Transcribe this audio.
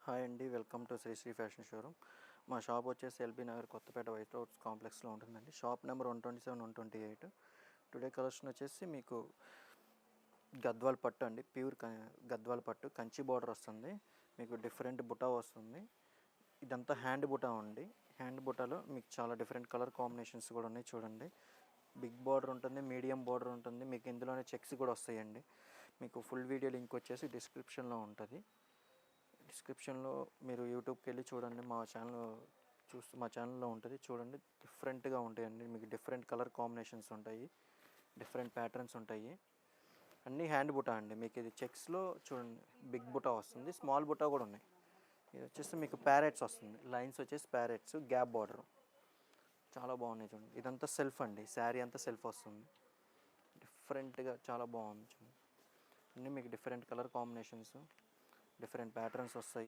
Hi అండి, welcome to Sri fashion showroom. మా shop వచ్చేసి LB Nagar Kothapet white house కాంప్లెక్స్లో ఉంటుందండి. Shop number 127, 128. టుడే కలెక్షన్ వచ్చేసి మీకు గద్వాల్ పట్టు అండి, ప్యూర్ గద్వాల్ పట్టు కంచి బార్డర్ వస్తుంది. మీకు డిఫరెంట్ బుటా వస్తుంది. ఇదంతా హ్యాండ్ బుటా అండి. హ్యాండ్ బుటాలో మీకు చాలా డిఫరెంట్ కలర్ కాంబినేషన్స్ కూడా ఉన్నాయి. చూడండి, బిగ్ బార్డర్ ఉంటుంది, మీడియం బార్డర్ ఉంటుంది. మీకు ఇందులోనే చెక్స్ కూడా వస్తాయండి. మీకు ఫుల్ వీడియో లింక్ వచ్చేసి డిస్క్రిప్షన్లో ఉంటుంది. డిస్క్రిప్షన్లో మీరు యూట్యూబ్కి వెళ్ళి చూడండి. మా ఛానల్లో ఉంటుంది, చూడండి. డిఫరెంట్గా ఉంటాయండి. మీకు డిఫరెంట్ కలర్ కాంబినేషన్స్ ఉంటాయి, డిఫరెంట్ ప్యాటర్న్స్ ఉంటాయి. అన్నీ హ్యాండ్ బుటా అండి. మీకు ఇది చెక్స్లో చూడండి, బిగ్ బుటా వస్తుంది, స్మాల్ బుటా కూడా ఉన్నాయి. ఇది వచ్చేసి మీకు ప్యారెట్స్ వస్తుంది, లైన్స్ వచ్చేసి ప్యారెట్స్, గ్యాప్ బార్డర్ చాలా బాగున్నాయి. చూడండి, ఇదంతా సెల్ఫ్ అండి, శారీ అంతా సెల్ఫ్ వస్తుంది. డిఫరెంట్గా చాలా బాగుంది. చూడండి, అన్నీ మీకు different colour combinations, different patterns వస్తాయి.